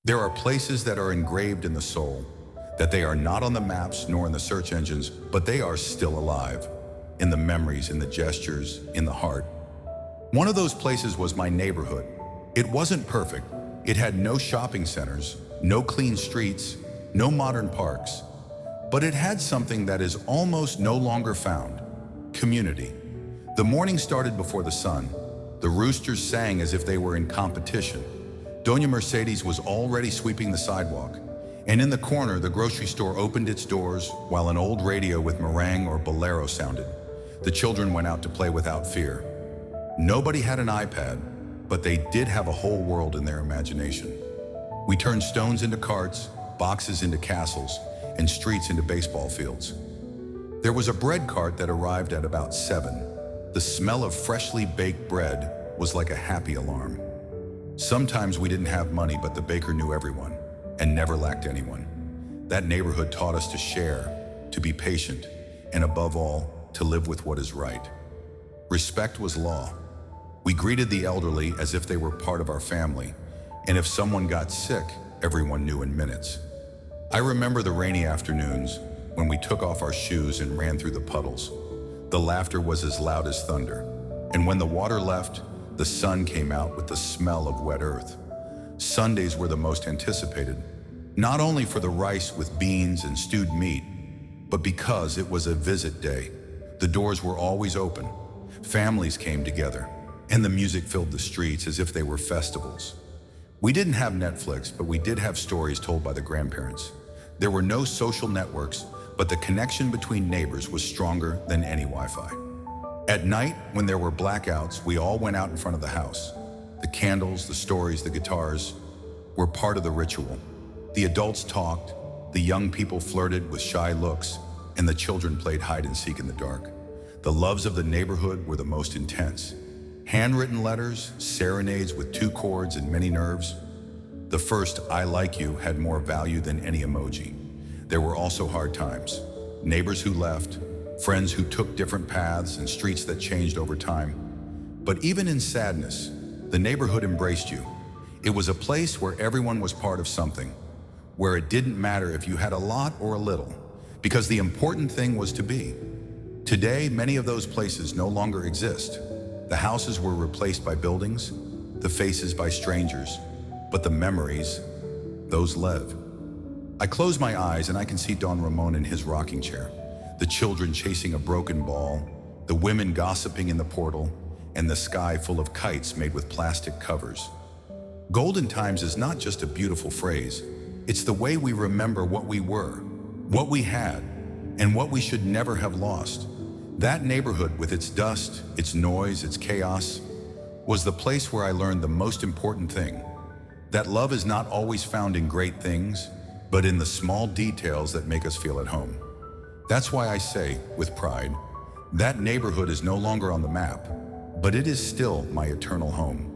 There are places that are engraved in the soul, that they are not on the maps nor in the search engines, but they are still alive, in the memories, in the gestures, in the heart. One of those places was my neighborhood. It wasn't perfect. It had no shopping centers, no clean streets, no modern parks, but it had something that is almost no longer found: community. The morning started before the sun. The roosters sang as if they were in competition. Doña Mercedes was already sweeping the sidewalk, and in the corner, the grocery store opened its doors while an old radio with meringue or bolero sounded. The children went out to play without fear. Nobody had an iPad, but they did have a whole world in their imagination. We turned stones into carts, boxes into castles, and streets into baseball fields. There was a bread cart that arrived at about 7. The smell of freshly baked bread was like a happy alarm. Sometimes we didn't have money, but the baker knew everyone and never lacked anyone. That neighborhood taught us to share, to be patient, and above all, to live with what is right. Respect was law. We greeted the elderly as if they were part of our family, and if someone got sick, everyone knew in minutes. I remember the rainy afternoons when we took off our shoes and ran through the puddles. The laughter was as loud as thunder, and when the water left, the sun came out with the smell of wet earth. Sundays were the most anticipated, not only for the rice with beans and stewed meat, but because it was a visit day. The doors were always open. Families came together, and the music filled the streets as if they were festivals. We didn't have Netflix, but we did have stories told by the grandparents. There were no social networks, but the connection between neighbors was stronger than any Wi-Fi. At night, when there were blackouts, we all went out in front of the house. The candles, the stories, the guitars were part of the ritual. The adults talked, the young people flirted with shy looks, and the children played hide and seek in the dark. The loves of the neighborhood were the most intense. Handwritten letters, serenades with 2 chords and many nerves. The first "I like you" had more value than any emoji. There were also hard times. Neighbors who left, friends who took different paths, and streets that changed over time. But even in sadness, the neighborhood embraced you. It was a place where everyone was part of something, where it didn't matter if you had a lot or a little, because the important thing was to be. Today, many of those places no longer exist. The houses were replaced by buildings, the faces by strangers, but the memories, those live. I close my eyes and I can see Don Ramon in his rocking chair, the children chasing a broken ball, the women gossiping in the portal, and the sky full of kites made with plastic covers. Golden times is not just a beautiful phrase, it's the way we remember what we were, what we had, and what we should never have lost. That neighborhood, with its dust, its noise, its chaos, was the place where I learned the most important thing: that love is not always found in great things, but in the small details that make us feel at home. That's why I say, with pride, that neighborhood is no longer on the map, but it is still my eternal home.